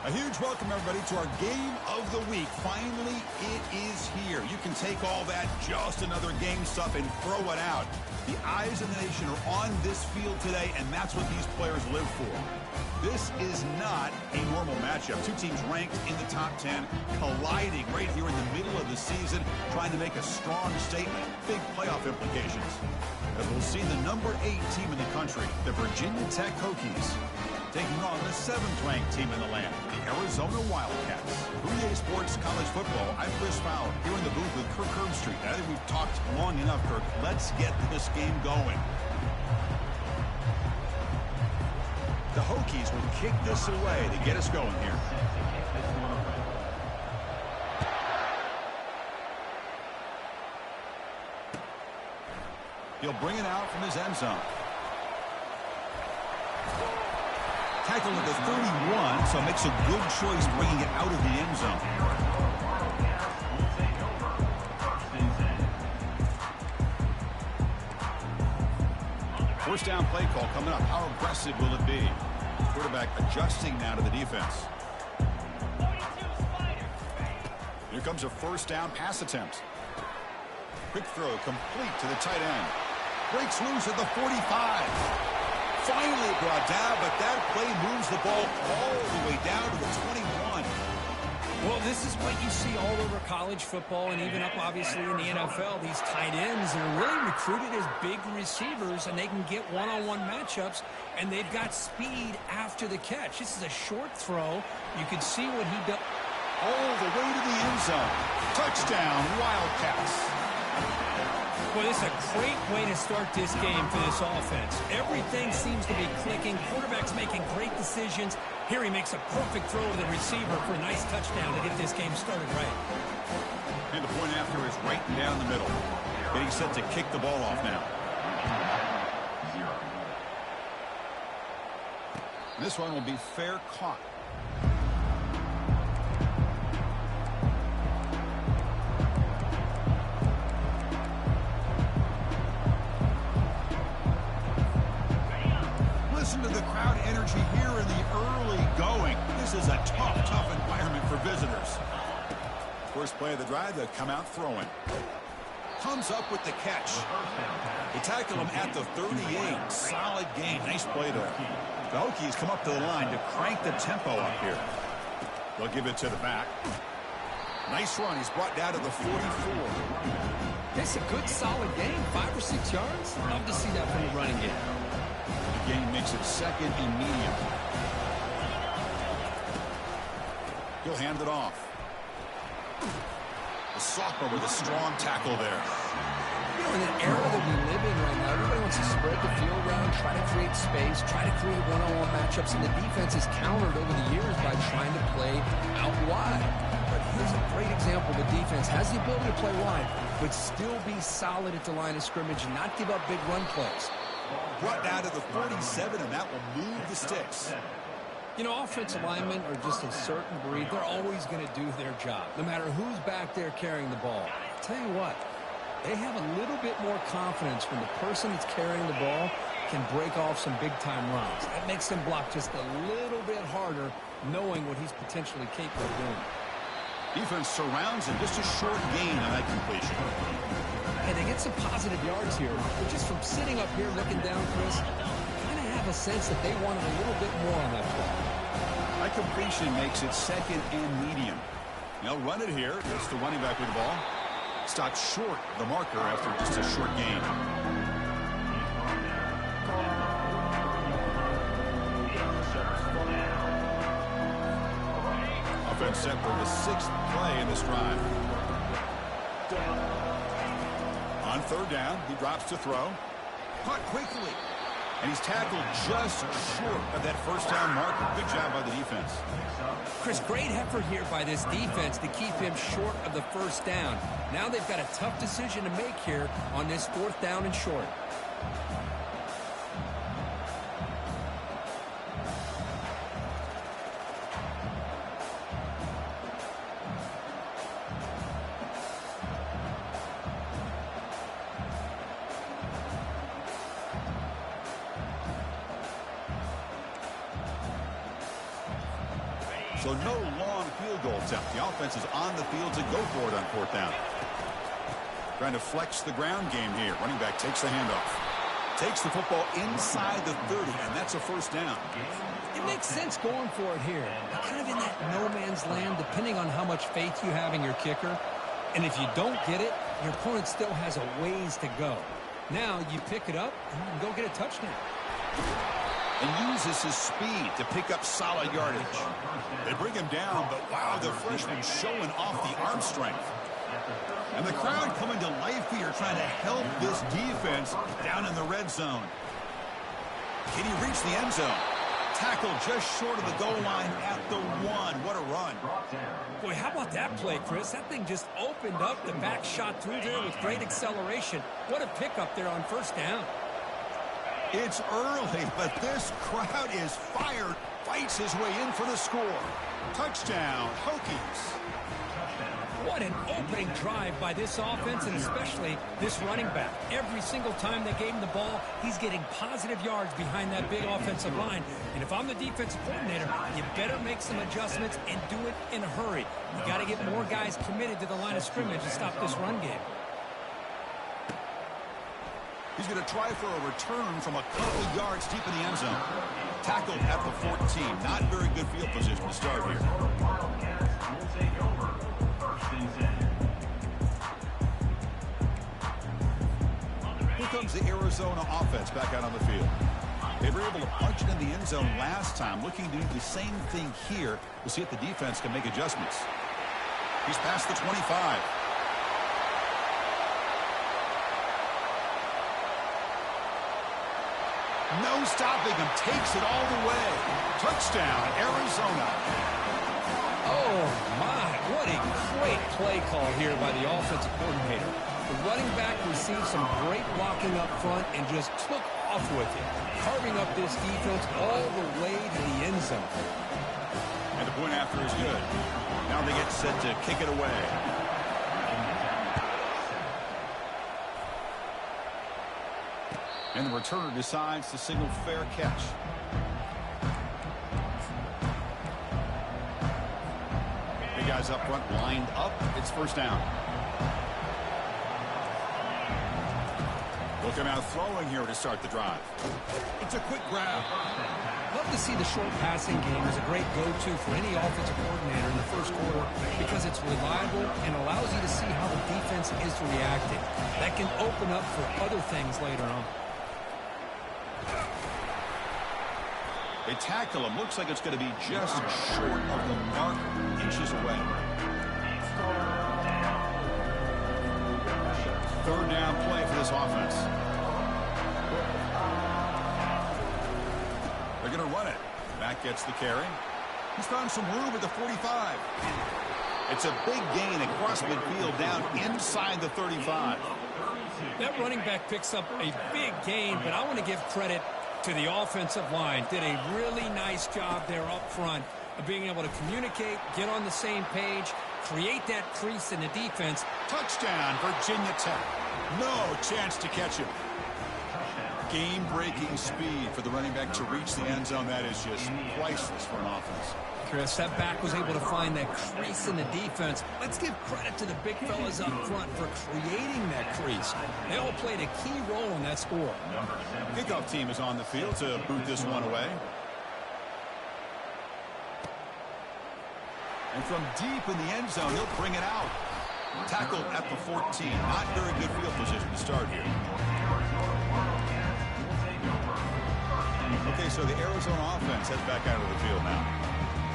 A huge welcome, everybody, to our game of the week. Finally, it is here. You can take all that just another game stuff and throw it out. The eyes of the nation are on this field today, and that's what these players live for. This is not a normal matchup. Two teams ranked in the top 10, colliding right here in the middle of the season, trying to make a strong statement. Big playoff implications. As we'll see the number 8 team in the country, the Virginia Tech Hokies, taking on the 7th-ranked team in the land, the Arizona Wildcats. For EA Sports College Football, I'm Chris Fowler, here in the booth with Kirk Herbstreit. I think we've talked long enough, Kirk. Let's get this game going. The Hokies will kick this away to get us going here. He'll bring it out from his end zone. Tackle at the 31, so makes a good choice bringing it out of the end zone. First down play call coming up. How aggressive will it be? Quarterback adjusting now to the defense. Here comes a first down pass attempt. Quick throw complete to the tight end. Breaks loose at the 45. Finally brought down, but that play moves the ball all the way down to the 21. Well, this is what you see all over college football and even up, obviously, in the NFL. These tight ends are really recruited as big receivers, and they can get one-on-one matchups, and they've got speed after the catch. This is a short throw. You can see what he does. All the way to the end zone. Touchdown, Wildcats. Well, this is a great way to start this game for this offense. Everything seems to be clicking. Quarterback's making great decisions. Here he makes a perfect throw to the receiver for a nice touchdown to get this game started right. And the point after is right down the middle. Getting set to kick the ball off now. This one will be fair caught. Listen to the crowd energy here in the early going. This is a tough environment for visitors. First play of the drive, they'll come out throwing. Comes up with the catch. They tackle him at the 38. Solid game. Nice play there. The Hokies come up to the line to crank the tempo up here. They'll give it to the back. Nice run. He's brought down to the 44. It's a good, solid game. 5 or 6 yards. Love to see that from the running game. The game makes it second and medium. He'll hand it off. The sophomore with a strong tackle there. You know, in an era that we live in right now, everybody wants to spread the field around, try to create space, try to create one-on-one matchups, and the defense is countered over the years by trying to play out wide. But here's a great example. The defense has the ability to play wide, but still be solid at the line of scrimmage and not give up big run plays. Brought down to the 47, and that will move the sticks. You know, offensive linemen are just a certain breed. They're always going to do their job, no matter who's back there carrying the ball. I'll tell you what, they have a little bit more confidence when the person that's carrying the ball can break off some big-time runs. That makes them block just a little bit harder, knowing what he's potentially capable of doing. Defense surrounds him. Just a short gain on that completion. And they get some positive yards here. But just from sitting up here looking down, Chris, kind of have a sense that they wanted a little bit more on that play. That completion makes it second and medium. They'll run it here. It's the running back with the ball. Stopped short of the marker after just a short gain. Offense set for the 6th play in this drive. On third down, he drops to throw. Caught quickly. And he's tackled just short of that first down marker. Good job by the defense. Chris, great effort here by this defense to keep him short of the first down. Now they've got a tough decision to make here on this 4th down and short. So no long field goal attempt. The offense is on the field to go for it on 4th down. Trying to flex the ground game here. Running back takes the handoff. Takes the football inside the 30, and that's a 1st down. It makes sense going for it here. You're kind of in that no man's land, depending on how much faith you have in your kicker. And if you don't get it, your opponent still has a ways to go. Now you pick it up and you can go get a touchdown. And uses his speed to pick up solid yardage. They bring him down, but wow, the freshman showing off the arm strength. And the crowd coming to life here, trying to help this defense down in the red zone. Can he reach the end zone? Tackle just short of the goal line at the 1. What a run. Boy, how about that play, Chris? That thing just opened up. The back shot through there with great acceleration. What a pickup there on 1st down. It's early, but this crowd is fired. Fights his way in for the score. Touchdown, Hokies. What an opening drive by this offense, and especially this running back. Every single time they gave him the ball, he's getting positive yards behind that big offensive line. And if I'm the defensive coordinator, you better make some adjustments and do it in a hurry. You got to get more guys committed to the line of scrimmage to stop this run game. He's going to try for a return from a couple yards deep in the end zone. Tackled at the 14. Not very good field position to start here. Here comes the Arizona offense back out on the field. They were able to punch it in the end zone last time. Looking to do the same thing here. We'll see if the defense can make adjustments. He's past the 25. No stopping him. Takes it all the way. Touchdown, Arizona. Oh, my. What a great play call here by the offensive coordinator. The running back received some great blocking up front and just took off with it, carving up this defense all the way to the end zone. And the point after is good. Now they get set to kick it away. And the returner decides to signal fair catch. Big guys up front lined up. It's 1st down. Looking out throwing here to start the drive. It's a quick grab. Love to see the short passing game as a great go-to for any offensive coordinator in the 1st quarter because it's reliable and allows you to see how the defense is reacting. That can open up for other things later on. They tackle him. Looks like it's going to be just short of the mark, inches away. 3rd down play for this offense. They're going to run it. Matt gets the carry. He's found some room at the 45. It's a big gain across midfield down inside the 35. That running back picks up a big gain, but I want to give credit to the offensive line. Did a really nice job there up front of being able to communicate, get on the same page, create that crease in the defense. Touchdown, Virginia Tech. No chance to catch him. Game-breaking speed for the running back to reach the end zone. That is just priceless for an offense. Chris, that back was able to find that crease in the defense. Let's give credit to the big fellas up front for creating that crease. They all played a key role in that score. Kickoff team is on the field to boot this one away. And from deep in the end zone, he'll bring it out. Tackled at the 14. Not very good field position to start here. Okay, so the Arizona offense heads back out of the field now.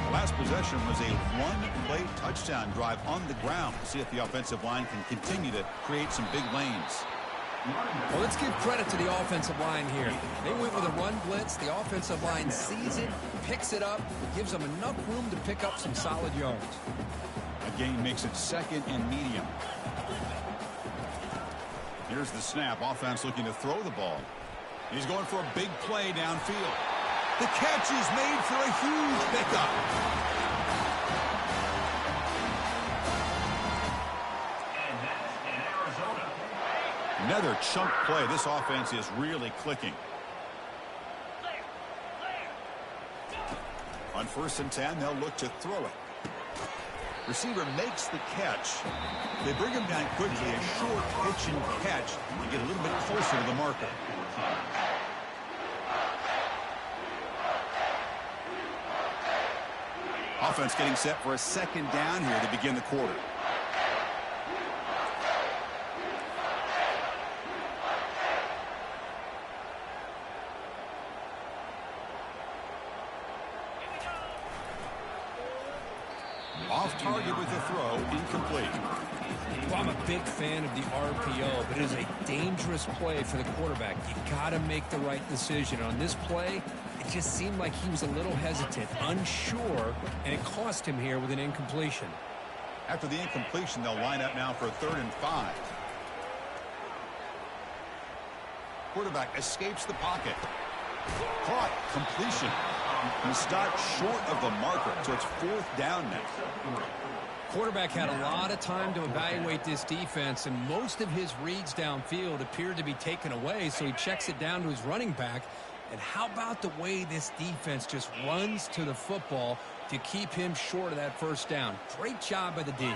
The last possession was a one-play touchdown drive on the ground. We'll see if the offensive line can continue to create some big lanes. Well, let's give credit to the offensive line here. They went with a run blitz. The offensive line sees it, picks it up, gives them enough room to pick up some solid yards. A gain makes it 2nd and medium. Here's the snap. Offense looking to throw the ball. He's going for a big play downfield. The catch is made for a huge pickup. Another chunk play. This offense is really clicking. On On 1st and 10, they'll look to throw it. Receiver makes the catch. They bring him down quickly. A short pitch and catch to get a little bit closer to the marker. Offense getting set for a 2nd down here to begin the quarter. Off target with the throw, incomplete. Well, I'm a big fan of the RPO, but it is a dangerous play for the quarterback. You got to make the right decision. On this play, it just seemed like he was a little hesitant, unsure, and it cost him here with an incompletion. After the incompletion, they'll line up now for 3rd and 5. Quarterback escapes the pocket. Caught, completion. He stopped short of the marker, so it's 4th down now. Quarterback had a lot of time to evaluate this defense, and most of his reads downfield appeared to be taken away, so he checks it down to his running back. And how about the way this defense just runs to the football to keep him short of that 1st down? Great job by the D.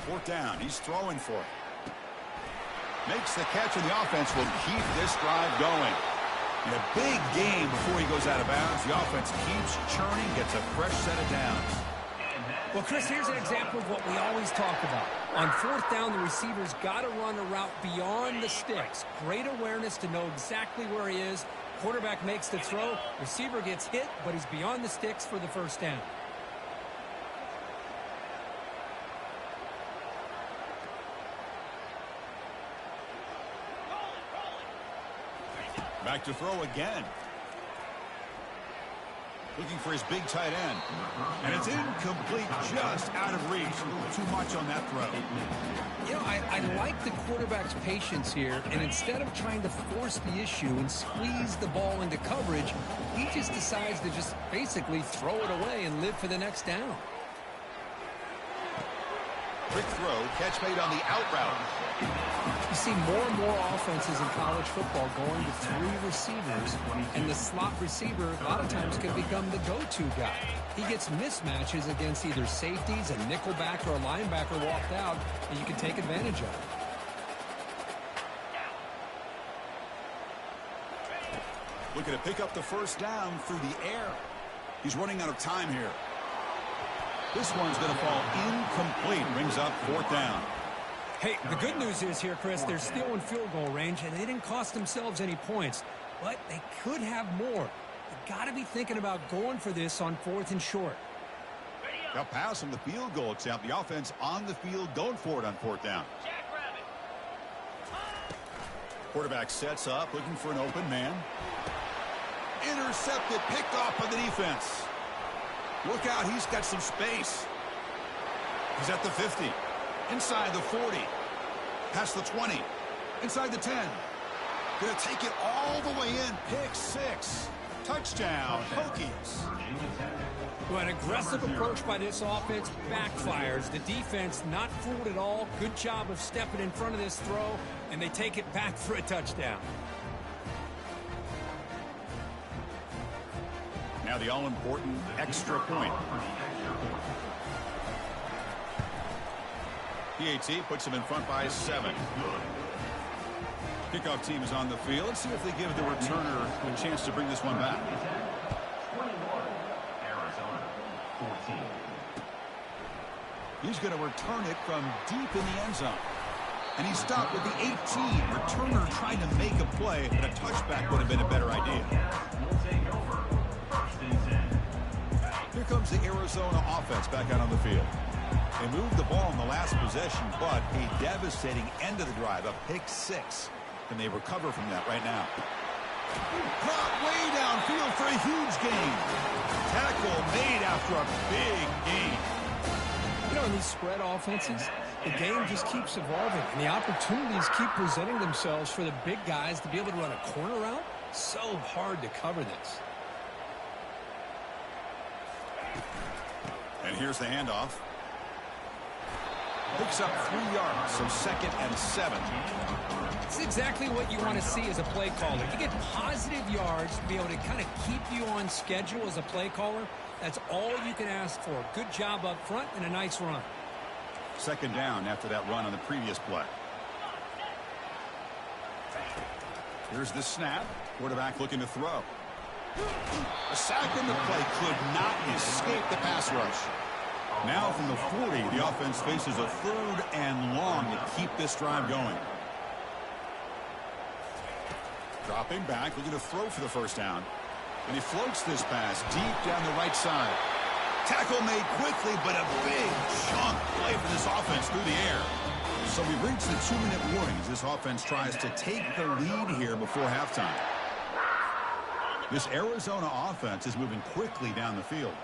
Fourth down. He's throwing for it. Makes the catch, and the offense will keep this drive going. In a big game before he goes out of bounds, the offense keeps churning, gets a fresh set of downs. Well, Chris, here's an example of what we always talk about. On 4th down, the receiver's got to run a route beyond the sticks. Great awareness to know exactly where he is. Quarterback makes the throw. Receiver gets hit, but he's beyond the sticks for the 1st down. Back to throw again. Looking for his big tight end. And it's incomplete, just out of reach. Too much on that throw. You know, I like the quarterback's patience here, and instead of trying to force the issue and squeeze the ball into coverage, he just decides to just basically throw it away and live for the next down. Quick throw, catch made on the out route. You see more and more offenses in college football going to 3 receivers, and the slot receiver a lot of times can become the go-to guy. He gets mismatches against either safeties, a nickelback, or a linebacker walked out, and you can take advantage of it. Looking to pick up the 1st down through the air. He's running out of time here. This one's going to fall incomplete. Brings up 4th down. Hey, the good news is here, Chris, they're still in field goal range, and they didn't cost themselves any points. But they could have more. They've got to be thinking about going for this on 4th and short. A pass on the field goal attempt. The offense on the field going for it on 4th down. Quarterback sets up, looking for an open man. Intercepted, picked off by the defense. Look out, he's got some space. He's at the 50. Inside the 40. Past the 20. Inside the 10. Gonna take it all the way in. Pick 6. Touchdown, Hokies. Well, an aggressive approach by this offense backfires. The defense not fooled at all. Good job of stepping in front of this throw, and they take it back for a touchdown. Now the all-important extra point. PAT puts him in front by 7. Kickoff team is on the field. Let's see if they give the returner a chance to bring this one back. He's going to return it from deep in the end zone. And he stopped with the 18. Returner trying to make a play, but a touchback would have been a better idea. Here comes the Arizona offense back out on the field. They moved the ball in the last possession, but a devastating end of the drive, a pick 6. And they recover from that right now. Caught way downfield for a huge gain. Tackle made after a big gain. You know, in these spread offenses, the game just keeps evolving, and the opportunities keep presenting themselves for the big guys to be able to run a corner route. So hard to cover this. And here's the handoff. Picks up 3 yards, so 2nd and 7. It's exactly what you want to see as a play caller. You get positive yards to be able to kind of keep you on schedule as a play caller. That's all you can ask for. Good job up front and a nice run. 2nd down after that run on the previous play. Here's the snap. Quarterback looking to throw. A sack in the play could not escape the pass rush. Now from the 40, the offense faces a 3rd and long to keep this drive going. Dropping back, looking to throw for the 1st down. And he floats this pass deep down the right side. Tackle made quickly, but a big chunk play for this offense through the air. So we've reached the 2-minute warning as this offense tries to take the lead here before halftime. This Arizona offense is moving quickly down the field.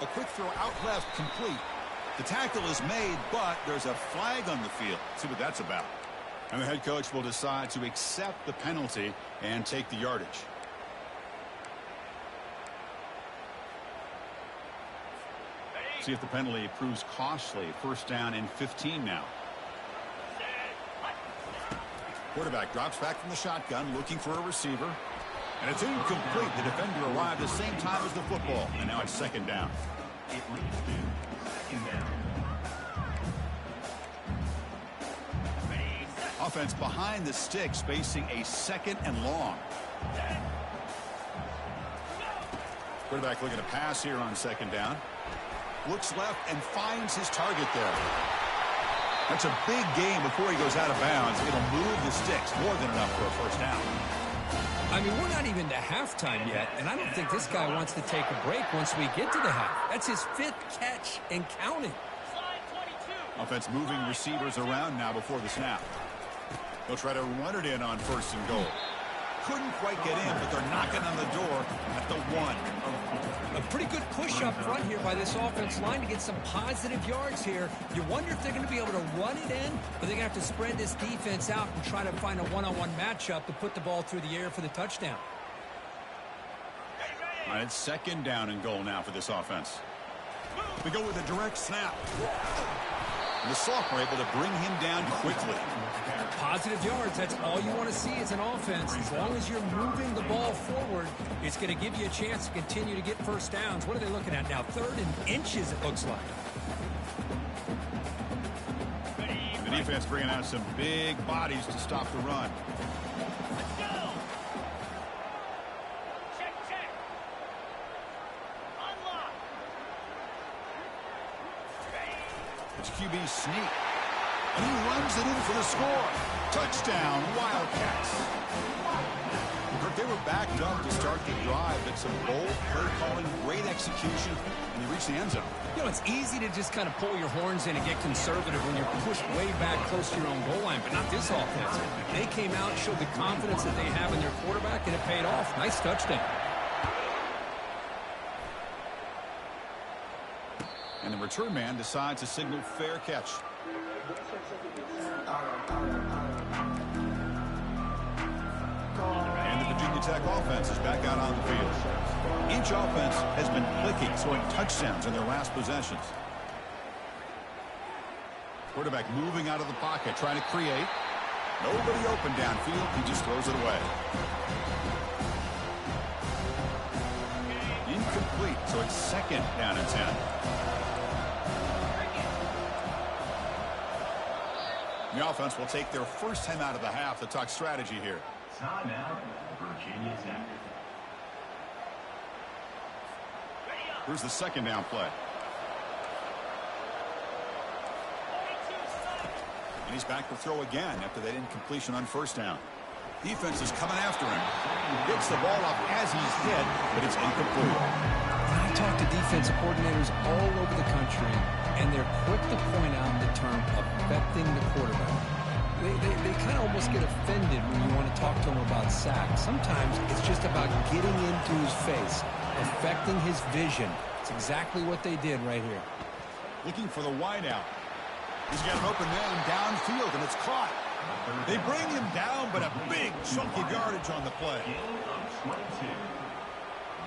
A quick throw out left, complete. The tackle is made, but there's a flag on the field. Let's see what that's about. And the head coach will decide to accept the penalty and take the yardage. See if the penalty proves costly. 1st down and 15 now. Quarterback drops back from the shotgun, looking for a receiver. And it's incomplete. The defender arrived at the same time as the football. And now it's 2nd down. Offense behind the sticks, facing a 2nd and long. Quarterback looking to pass here on 2nd down. Looks left and finds his target there. That's a big gain before he goes out of bounds. It'll move the sticks, more than enough for a 1st down. I mean, we're not even to halftime yet, and I don't think this guy wants to take a break once we get to the half. That's his 5th catch and counting. Offense moving receivers around now before the snap. They'll try to run it in on 1st and goal. Couldn't quite get in, but they're knocking on the door at the 1. A pretty good push up front here by this offense line to get some positive yards here. You wonder if they're going to be able to run it in, but they're going to have to spread this defense out and try to find a one-on-one matchup to put the ball through the air for the touchdown. All right, it's 2nd down and goal now for this offense. We go with a direct snap. And the sophomore able to bring him down quickly. Positive yards, that's all you want to see as an offense. As long as you're moving the ball forward, it's going to give you a chance to continue to get 1st downs. What are they looking at now? 3rd and inches, it looks like. The defense bringing out some big bodies to stop the run. It's QB sneak. And he runs it in for the score. Touchdown, Wildcats. They were backed up to start the drive, but some bold play calling, great execution, and they reached the end zone. You know, it's easy to just kind of pull your horns in and get conservative when you're pushed way back close to your own goal line, but not this offense. They came out, showed the confidence that they have in their quarterback, and it paid off. Nice touchdown. And the return man decides to signal fair catch. And the Virginia Tech offense is back out on the field. Each offense has been clicking, scoring touchdowns in their last possessions. Quarterback moving out of the pocket, trying to create. Nobody open downfield. He just throws it away. Incomplete, so it's 2nd down and 10. The offense will take their first time out of the half to talk strategy here. Timeout, Virginia Tech. Here's the 2nd down play. And he's back to throw again after that incompletion on 1st down. Defense is coming after him. Gets the ball up as he's hit, but it's incomplete. I talk to defensive coordinators all over the country, and they're quick to point out the term affecting the quarterback. They kind of almost get offended when you want to talk to them about sacks. Sometimes it's just about getting into his face, affecting his vision. It's exactly what they did right here. Looking for the wideout. He's got an open man downfield, and it's caught. They bring him down, but a big chunk of yardage on the play.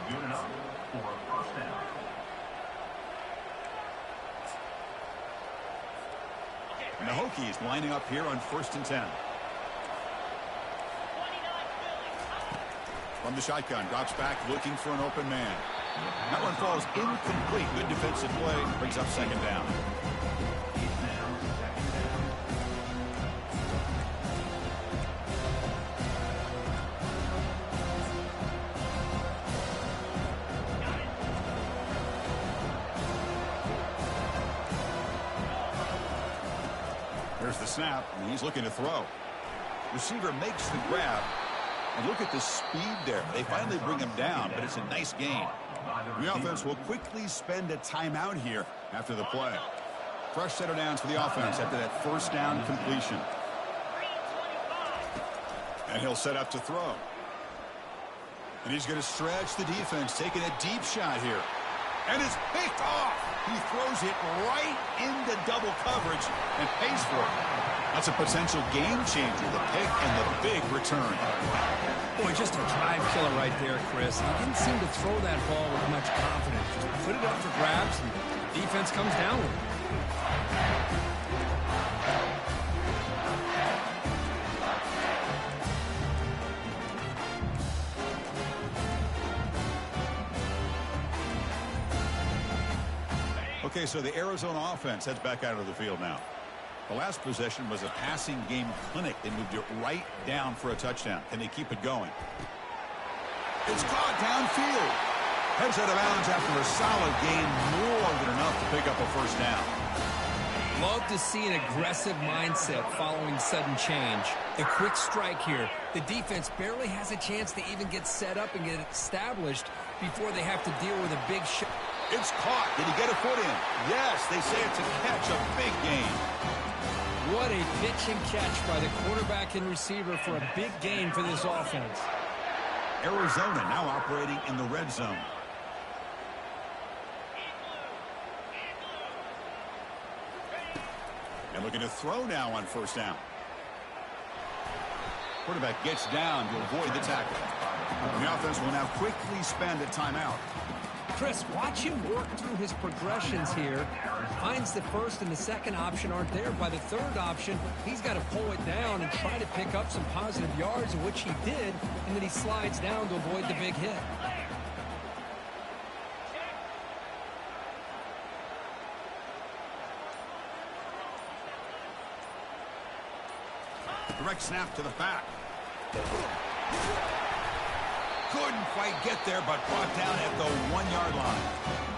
good enough for a first down. And the Hokies lining up here on 1st and 10. From the shotgun, drops back, looking for an open man. That one falls incomplete. Good defensive play, brings up 2nd down. There's the snap, and he's looking to throw. Receiver makes the grab. And look at the speed there. They finally bring him down, but it's a nice gain. The offense will quickly spend a timeout here after the play. Fresh set of downs for the offense after that 1st down completion. And he'll set up to throw. And he's going to stretch the defense, taking a deep shot here. And it's picked off. He throws it right into double coverage and pays for it. That's a potential game changer, the pick and the big return. Boy, just a drive killer right there, Chris. He didn't seem to throw that ball with much confidence. Just put it up for grabs, and the defense comes down with it. Okay, so the Arizona offense heads back out of the field now. The last possession was a passing game clinic. They moved it right down for a touchdown. Can they keep it going? It's caught downfield. Heads out of bounds after a solid gain, more than enough to pick up a 1st down. Love to see an aggressive mindset following sudden change. The quick strike here. The defense barely has a chance to even get set up and get established before they have to deal with a big shot. It's caught. Did he get a foot in? Yes, they say it's a catch, a big gain. What a pitch and catch by the quarterback and receiver for a big gain for this offense. Arizona now operating in the red zone. And looking to throw now on 1st down. Quarterback gets down to avoid the tackle. And the offense will now quickly spend a timeout. Chris, watch him work through his progressions here. Finds the 1st and the 2nd option aren't there. By the 3rd option, he's got to pull it down and try to pick up some positive yards, in which he did, and then he slides down to avoid the big hit. Direct snap to the back. Couldn't quite get there, but brought down at the 1-yard line.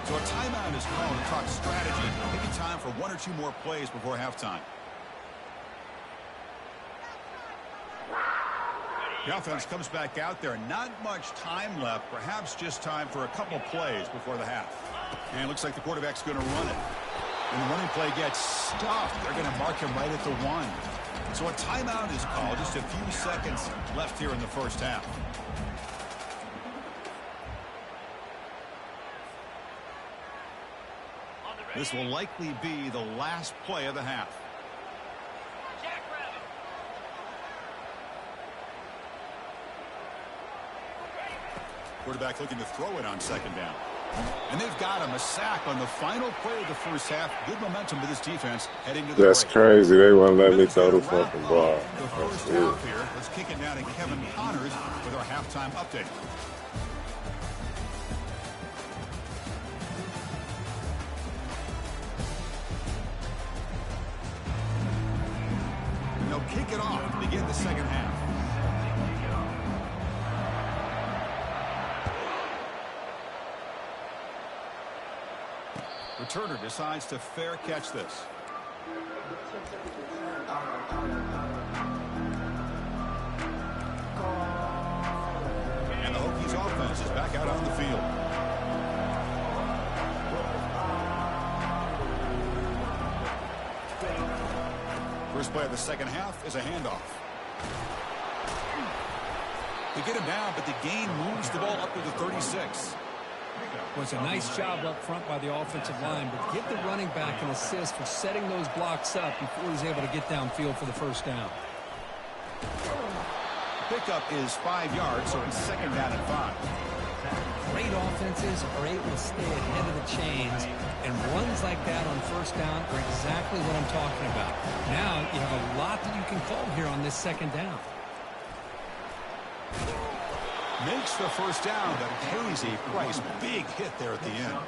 So a timeout is called to talk strategy. Maybe time for 1 or 2 more plays before halftime. The offense comes back out there. Not much time left. Perhaps just time for a couple plays before the half. And it looks like the quarterback's going to run it. When the running play gets stuffed, they're going to mark him right at the 1. So a timeout is called. Just a few seconds left here in the 1st half. This will likely be the last play of the half. Quarterback looking to throw it on 2nd down. And they've got him. A sack on the final play of the 1st half. Good momentum to this defense heading to the That's break. Crazy. They won't let me throw the fucking ball. The 1st half here. Let's kick it down to Kevin Connors with our halftime update. They'll kick it off to begin the 2nd half. Returner decides to fair catch this. And the Hokies offense is back out on the field. First play of the 2nd half is a handoff. They get him down, but the gain moves the ball up to the 36. Well, it's a nice job up front by the offensive line, but give the running back an assist for setting those blocks up before he's able to get downfield for the 1st down. Pickup is 5 yards, so it's 2nd down and 5. Great defenses are able to stay ahead of the chains, and runs like that on first down are exactly what I'm talking about. Now you have a lot that you can call here on this second down. Makes the first down, but pays a price. Big hit there at the end.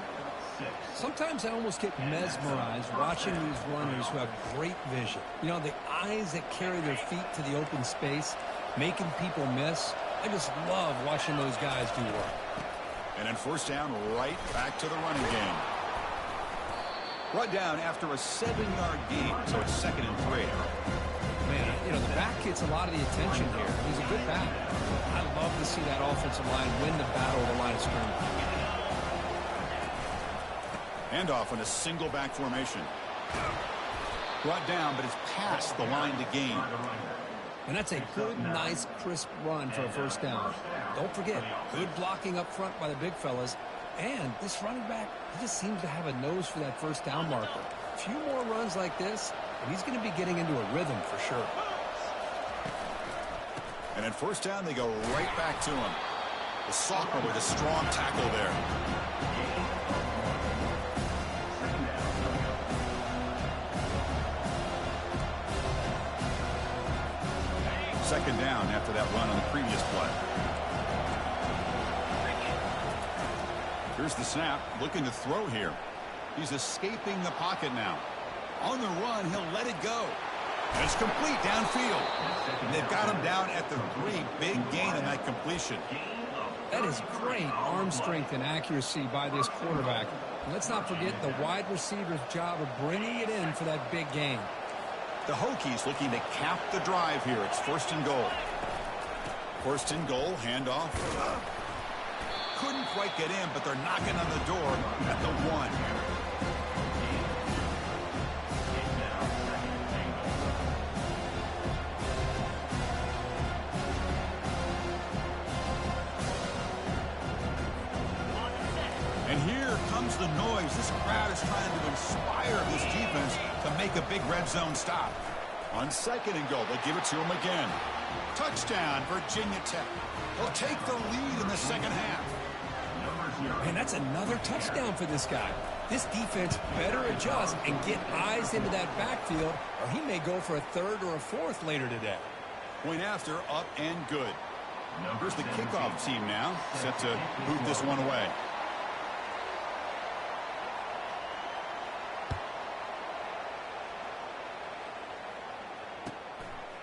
Sometimes I almost get mesmerized watching these runners who have great vision. You know, the eyes that carry their feet to the open space, making people miss. I just love watching those guys do work. And then first down, right back to the running game. Brought down after a 7-yard gain, so it's 2nd and 3. Man, you know, the back gets a lot of the attention here. He's a good back. I love to see that offensive line win the battle of the line of scrimmage. Handoff in a single back formation. Brought down, but it's past the line to gain. And that's a good, nice, crisp run for a first down. Don't forget, good blocking up front by the big fellas. And this running back, he just seems to have a nose for that first down marker. A few more runs like this, and he's going to be getting into a rhythm for sure. And at first down, they go right back to him. The sophomore with a strong tackle there. Second down after that run on the previous play. Here's the snap, looking to throw here. He's escaping the pocket now. On the run, he'll let it go. And it's complete downfield. And they've got him down at the 3. Big gain in that completion. That is great arm strength and accuracy by this quarterback. And let's not forget the wide receiver's job of bringing it in for that big gain. The Hokies looking to cap the drive here. It's 1st and goal. 1st and goal, handoff. Couldn't quite get in, but they're knocking on the door at the 1. And here comes the noise. This crowd is trying to inspire this defense to make a big red zone stop. On 2nd and goal, they'll give it to him again. Touchdown, Virginia Tech. They'll take the lead in the second half. And that's another touchdown for this guy. This defense better adjust and get eyes into that backfield, or he may go for a 3rd or a 4th later today. Point after, up and good. Here's the kickoff team now, set to boot this one away.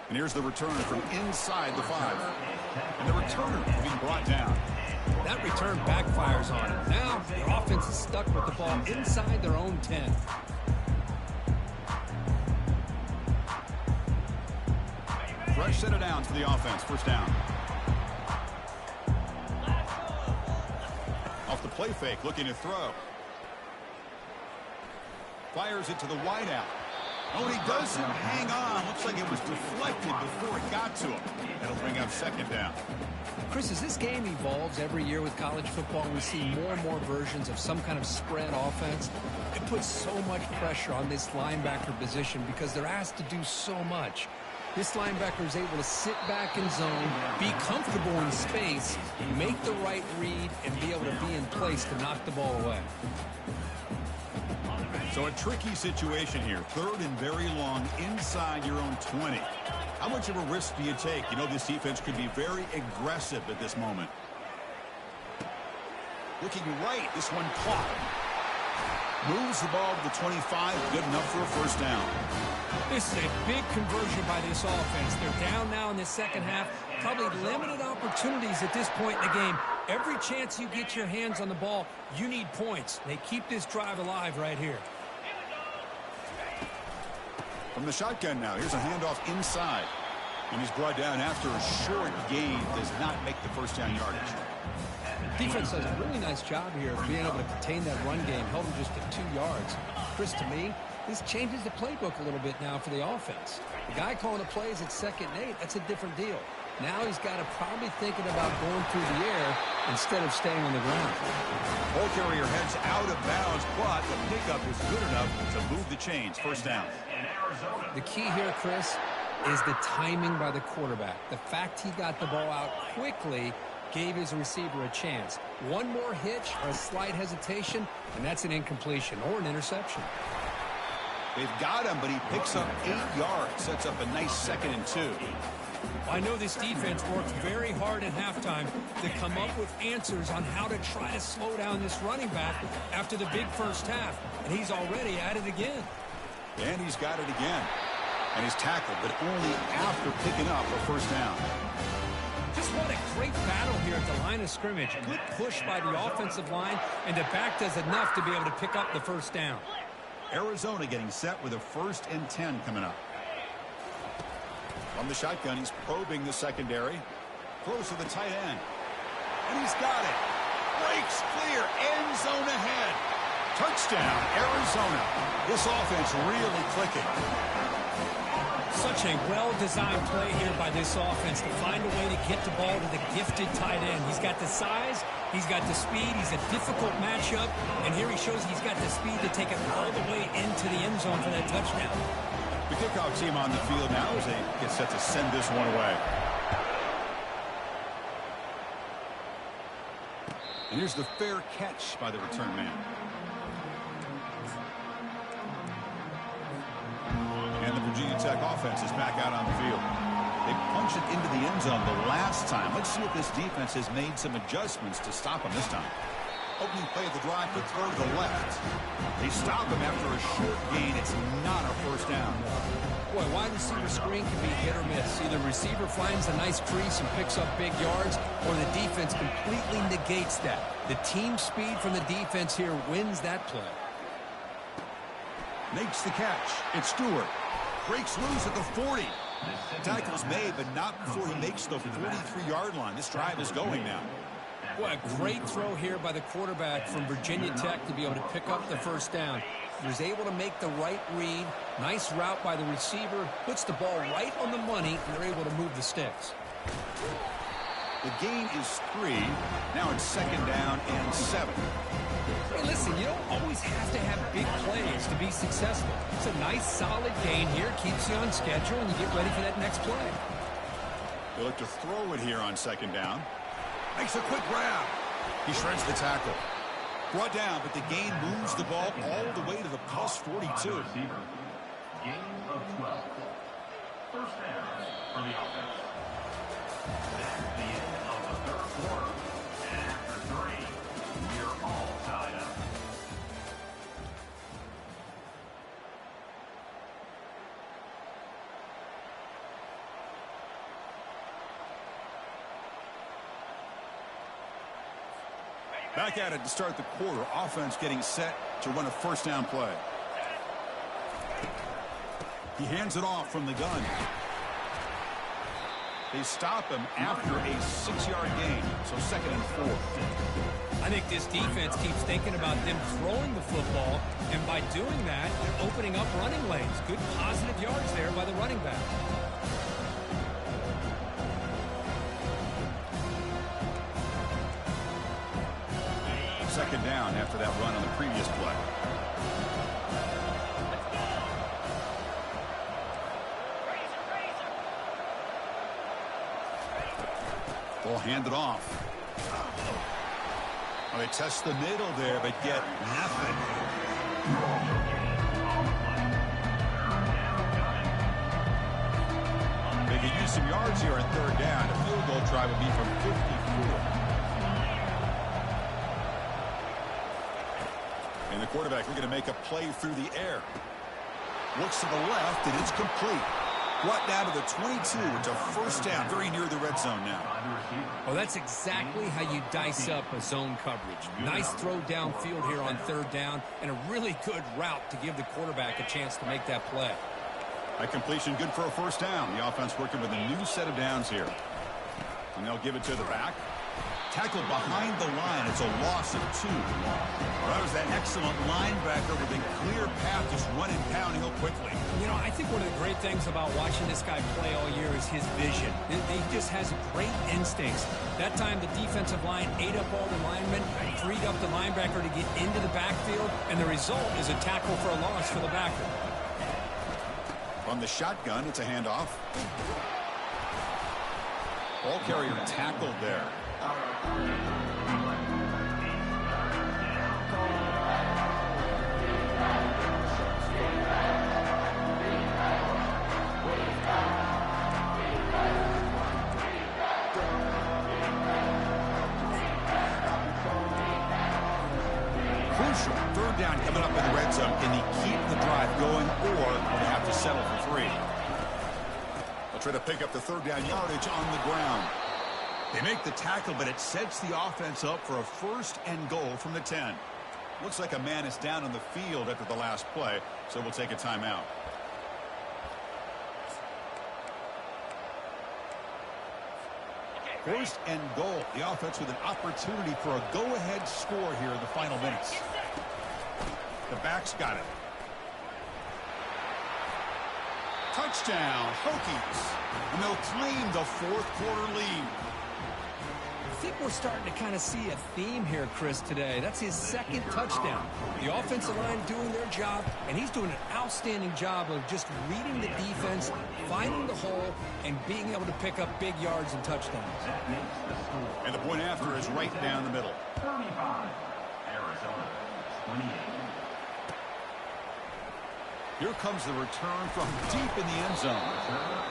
And here's the return from inside the 5. And the returner being brought down. That return backfires on him. Now, the offense is stuck with the ball inside their own 10. Fresh set of downs for the offense. First down. Off the play fake, looking to throw. Fires it to the wideout. Oh, and he doesn't hang on. Looks like it was deflected before it got to him. That'll bring up 2nd down. Chris, as this game evolves every year with college football, we see more and more versions of some kind of spread offense. It puts so much pressure on this linebacker position because they're asked to do so much. This linebacker is able to sit back in zone, be comfortable in space, make the right read, and be able to be in place to knock the ball away. So a tricky situation here. 3rd and very long inside your own 20. How much of a risk do you take? You know this defense could be very aggressive at this moment. Looking right, this one caught. Moves the ball to the 25, good enough for a first down. This is a big conversion by this offense. They're down now in the second half. Probably limited opportunities at this point in the game. Every chance you get your hands on the ball, you need points. They keep this drive alive right here. From the shotgun now, here's a handoff inside. And he's brought down after a short gain. Does not make the first down yardage. Defense does a really nice job here of being able to contain that run game, held them just to 2 yards. Chris, to me, this changes the playbook a little bit now for the offense. The guy calling the plays at 2nd and 8, that's a different deal. Now he's got to probably thinking about going through the air instead of staying on the ground. Ball carrier heads out of bounds, but the pickup is good enough to move the chains. First down. The key here, Chris, is the timing by the quarterback. The fact he got the ball out quickly gave his receiver a chance. One more hitch or a slight hesitation, and that's an incompletion or an interception. They've got him, but he picks up 8 yards. Sets up a nice 2nd and 2. I know this defense worked very hard at halftime to come up with answers on how to try to slow down this running back after the big first half. And he's already at it again. And he's got it again. And he's tackled, but only after picking up a first down. Just what a great battle here at the line of scrimmage. Good push by the offensive line, and the back does enough to be able to pick up the first down. Arizona getting set with a 1st and 10 coming up. From the shotgun, he's probing the secondary. Throws to the tight end. And he's got it. Breaks clear. End zone ahead. Touchdown, Arizona. This offense really clicking. Such a well-designed play here by this offense to find a way to get the ball to the gifted tight end. He's got the size, he's got the speed, he's a difficult matchup, and here he shows he's got the speed to take it all the way into the end zone for that touchdown. The kickoff team on the field now as they get set to send this one away. And here's the fair catch by the return man. And the Virginia Tech offense is back out on the field. They punched it into the end zone the last time. Let's see if this defense has made some adjustments to stop them this time. Opening play of the drive to throw to the left. They stop him after a short gain. It's not a first down. Boy, wide receiver screen can be hit or miss. Either receiver finds a nice crease and picks up big yards, or the defense completely negates that. The team speed from the defense here wins that play. Makes the catch. It's Stewart. Breaks loose at the 40. Tackle's made, but not before he makes the 43-yard line. This drive is going now. What a great throw here by the quarterback from Virginia Tech to be able to pick up the first down. He was able to make the right read. Nice route by the receiver. Puts the ball right on the money, and they're able to move the sticks. The gain is 3. Now it's 2nd down and 7. Hey, listen, you don't always have to have big plays to be successful. It's a nice, solid gain here. Keeps you on schedule, and you get ready for that next play. They look to throw it here on 2nd down. Makes a quick grab. He shreds the tackle. Brought down, but the gain moves the ball all the way to the plus 42. Gain of 12. First down for the offense. That's the end of the 3rd quarter. And after 3, we're all tied up. Back at it to start the quarter. Offense getting set to run a first down play. He hands it off from the gun. They stop him after a 6-yard gain, so 2nd and 4. I think this defense keeps thinking about them throwing the football, and by doing that, they're opening up running lanes. Good positive yards there by the running back. Second down after that run on the previous play. Ball handed off. Well, they test the middle there, but get nothing. They could use some yards here on 3rd down. A field goal try would be from 54. And the quarterback looking to make a play through the air. Looks to the left, and it's complete. Brought down to the 22. It's a first down, very near the red zone now. Well, that's exactly how you dice up a zone coverage. Nice throw downfield here on 3rd down, and a really good route to give the quarterback a chance to make that play. That completion good for a first down. The offense working with a new set of downs here. And they'll give it to the back. Tackled behind the line. It's a loss of 2. Well, that was that excellent linebacker with a clear path, just running downhill quickly. You know, I think one of the great things about watching this guy play all year is his vision. He just has great instincts. That time, the defensive line ate up all the linemen, freed up the linebacker to get into the backfield, and the result is a tackle for a loss for the backer. From the shotgun, it's a handoff. Ball carrier tackled there. Crucial. Third down coming up in the red zone. Can he keep the drive going, or will they have to settle for 3? They'll try to pick up the third down yardage on the ground. They make the tackle, but it sets the offense up for a 1st and goal from the 10. Looks like a man is down on the field after the last play, so we'll take a timeout. First and goal. The offense with an opportunity for a go-ahead score here in the final minutes. The back's got it. Touchdown, Hokies. And they'll claim the 4th quarter lead. I think we're starting to kind of see a theme here, Chris, today. That's his 2nd touchdown. The offensive line doing their job, and he's doing an outstanding job of just reading the defense, finding the hole, and being able to pick up big yards and touchdowns. And the point after is right down the middle. 35, Arizona, 28. Here comes the return from deep in the end zone.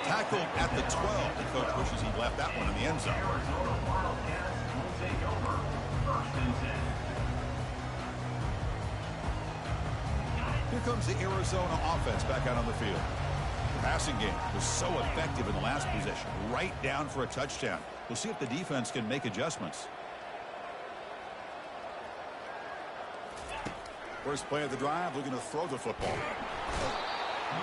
Tackled at the 12. The coach wishes he'd left that one in the end zone. Arizona Wildcats will take over. 1st and 10. Here comes the Arizona offense back out on the field. The passing game was so effective in the last possession. Right down for a touchdown. We'll see if the defense can make adjustments. First play of the drive, looking to throw the football.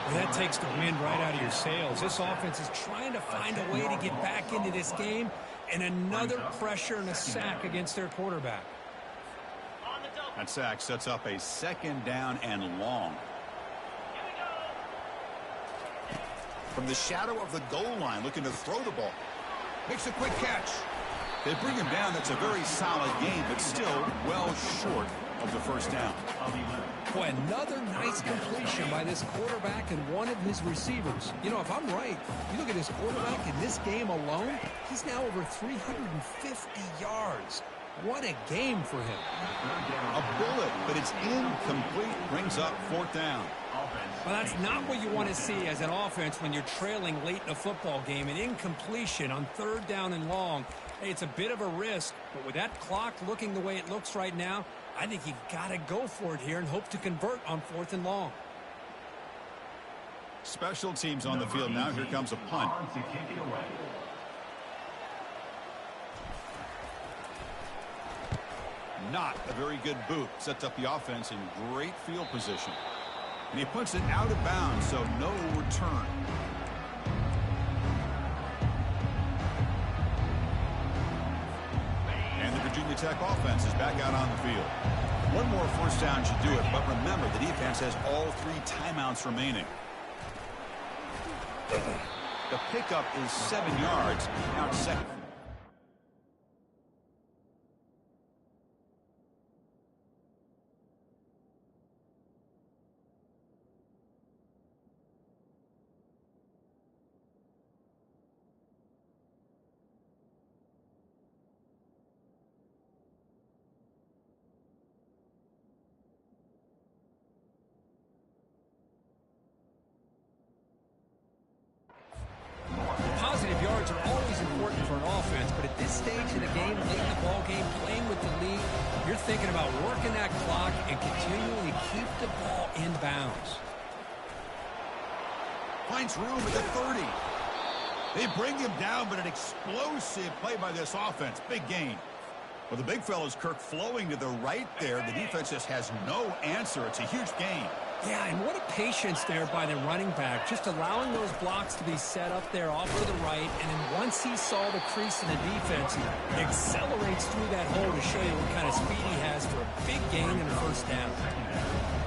Well, that takes the wind right out of your sails. This offense is trying to find a way to get back into this game, and another pressure and a sack against their quarterback. That sack sets up a 2nd down and long. From the shadow of the goal line, looking to throw the ball. Makes a quick catch. They bring him down. That's a very solid game, but still well short of the 1st down. Boy, another nice completion by this quarterback and one of his receivers. You know, if I'm right, you look at his quarterback in this game alone, he's now over 350 yards. What a game for him. A bullet, but it's incomplete. Brings up 4th down. Well, that's not what you want to see as an offense when you're trailing late in a football game. An incompletion on 3rd down and long. Hey, it's a bit of a risk, but with that clock looking the way it looks right now, I think you've got to go for it here and hope to convert on 4th and long. Special teams on the field now. Here comes a punt. To kick it away. Not a very good boot. Sets up the offense in great field position. And he puts it out of bounds, so no return. And the Virginia Tech offense is back out on the field. One more 1st down should do it, but remember, the defense has all 3 timeouts remaining. The pickup is 7 yards. Now it's 2nd. Positive yards are always important for an offense, but at this stage in the game, late in the ball game, playing with the lead, you're thinking about working that clock and continuing to keep the ball in bounds. Finds room at the 30. They bring him down, but an explosive play by this offense. Big gain. Well, the big fella's Kirk flowing to the right there. The defense just has no answer. It's a huge gain. Yeah, and what a patience there by the running back, just allowing those blocks to be set up there off to the right, and then once he saw the crease in the defense, he accelerates through that hole to show you what kind of speed he has for a big gain and a 1st down.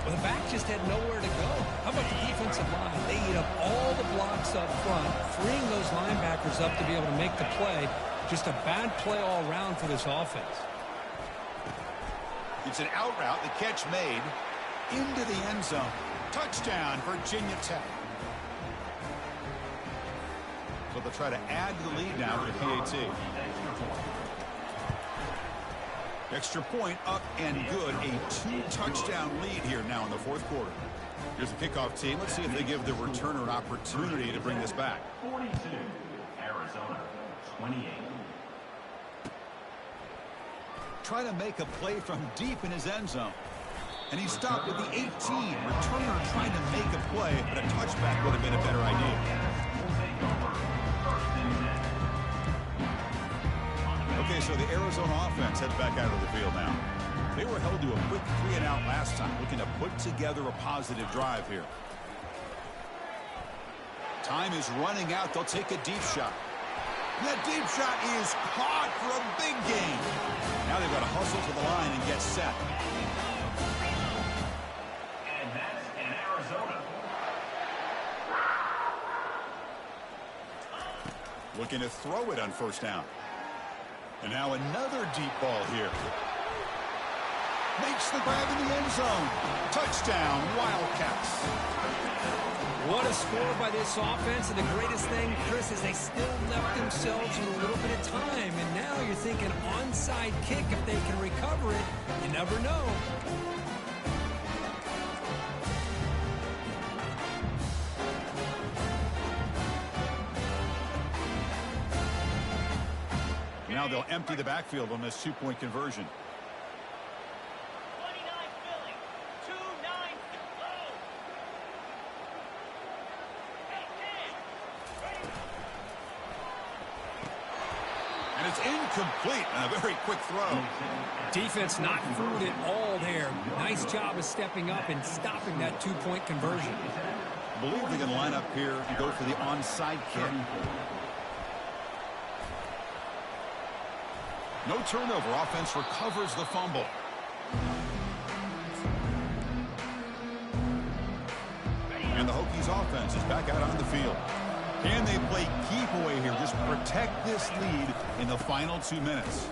Well, the back just had nowhere to go. How about the defensive line? They eat up all the blocks up front, freeing those linebackers up to be able to make the play. Just a bad play all around for this offense. It's an out route. The catch made into the end zone. Touchdown, Virginia Tech. So they'll try to add to the lead now for the PAT. Extra point up and good. A 2-touchdown lead here now in the fourth quarter. Here's the kickoff team. Let's see if they give the returner an opportunity to bring this back. 42, Arizona, 28. Trying to make a play from deep in his end zone. And he stopped at the 18. Returner trying to make a play, but a touchback would have been a better idea. Okay, so the Arizona offense heads back out of the field now. They were held to a quick 3-and-out last time, looking to put together a positive drive here. Time is running out. They'll take a deep shot. That deep shot is caught for a big gain. Now they've got to hustle to the line and get set. And that's in Arizona. Looking to throw it on first down. And now another deep ball here. Makes the grab in the end zone. Touchdown, Wildcats. What a score by this offense, and the greatest thing, Chris, is they still left themselves with a little bit of time, and now you're thinking onside kick if they can recover it. You never know. Now they'll empty the backfield on this 2-point conversion. And it's incomplete and a very quick throw. Defense not fooled at all there. Nice job of stepping up and stopping that 2-point conversion. I believe they're going to line up here and go for the onside kick. No turnover. Offense recovers the fumble. And the Hokies offense is back out on the field. Can they play keep away here? Just protect this lead in the final 2 minutes.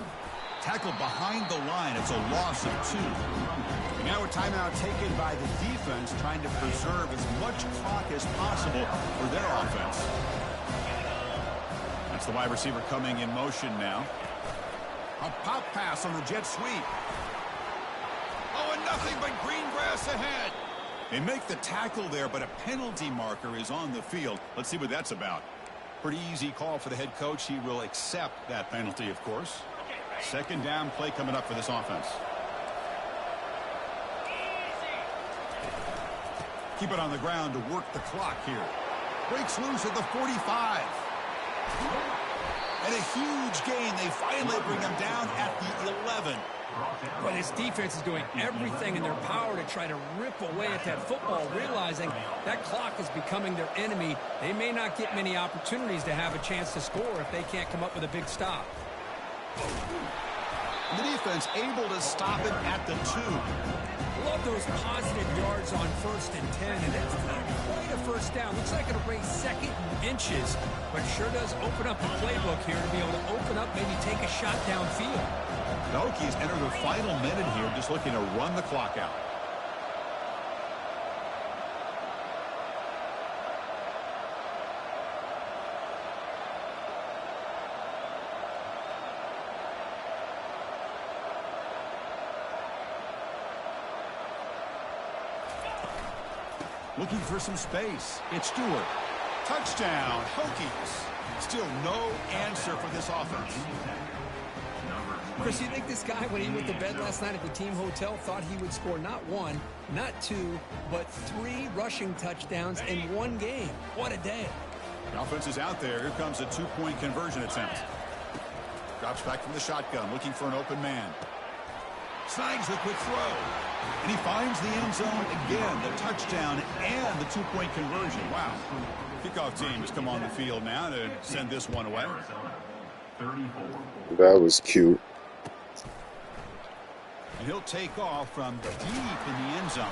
Tackled behind the line. It's a loss of 2. And now a timeout taken by the defense, trying to preserve as much clock as possible for their offense. That's the wide receiver coming in motion now. A pop pass on the jet sweep. Oh, and nothing but green grass ahead. They make the tackle there, but a penalty marker is on the field. Let's see what that's about. Pretty easy call for the head coach. He will accept that penalty, of course. Second down play coming up for this offense. Keep it on the ground to work the clock here. Breaks loose at the 45. And a huge gain. They finally bring him down at the 11. Well, this defense is doing everything in their power to try to rip away at that football, realizing that clock is becoming their enemy. They may not get many opportunities to have a chance to score if they can't come up with a big stop. The defense able to stop him at the 2. Love those positive yards on 1st and 10, and that's not quite a first down. Looks like it'll raise second and inches, but sure does open up the playbook here to be able to open up, maybe take a shot downfield. The Hokies enter the final minute here, just looking to run the clock out. Looking for some space. It's Stewart. Touchdown, Hokies. Still no answer for this offense. Chris, you think this guy, when he went to bed last night at the team hotel, thought he would score not 1, not 2, but 3 rushing touchdowns in 1 game? What a day. The offense is out there. Here comes a 2-point conversion attempt. Drops back from the shotgun, looking for an open man. Snags the quick throw. And he finds the end zone again. The touchdown and the 2-point conversion. Wow. Kickoff team has come on the field now to send this one away. That was cute. And he'll take off from deep in the end zone.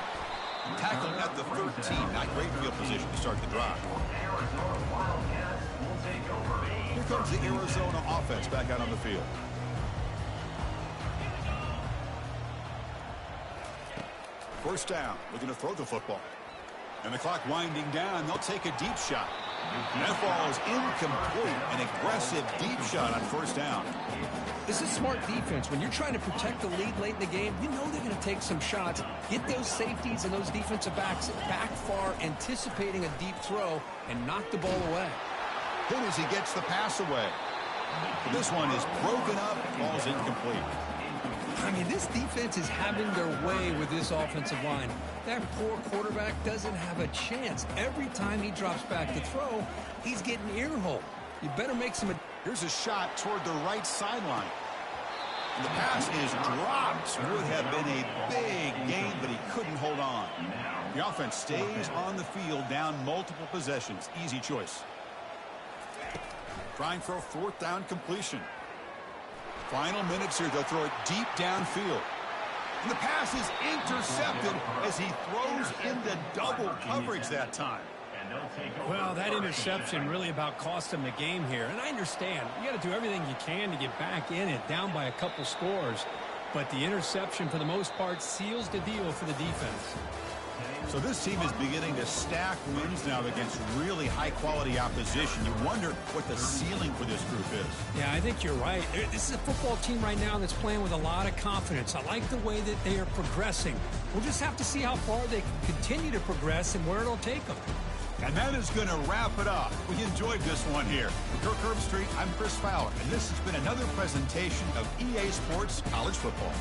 Tackled at the 13. Not great field position to start the drive. Here comes the Arizona offense back out on the field. First down, looking to throw the football. And the clock winding down, they'll take a deep shot. That ball is incomplete. An aggressive deep shot on first down. This is smart defense. When you're trying to protect the lead late in the game, you know they're going to take some shots, get those safeties and those defensive backs back far, anticipating a deep throw, and knock the ball away. Hit as he gets the pass away. This one is broken up. Ball's incomplete. I mean, this defense is having their way with this offensive line. That poor quarterback doesn't have a chance. Every time he drops back to throw, he's getting ear-hole. You better make some... Here's a shot toward the right sideline. The pass is dropped. Would have been a big gain, but he couldn't hold on. The offense stays on the field, down multiple possessions. Easy choice. Trying for a fourth down completion. Final minutes here. They'll throw it deep downfield. And the pass is intercepted as he throws into double coverage that time. Well, that interception really about cost him the game here. And I understand. You got to do everything you can to get back in it, down by a couple scores. But the interception, for the most part, seals the deal for the defense. So this team is beginning to stack wins now against really high-quality opposition. You wonder what the ceiling for this group is. Yeah, I think you're right. This is a football team right now that's playing with a lot of confidence. I like the way that they are progressing. We'll just have to see how far they can continue to progress and where it'll take them. And that is going to wrap it up. We enjoyed this one here. For Kirk Street, I'm Chris Fowler, and this has been another presentation of EA Sports College Football.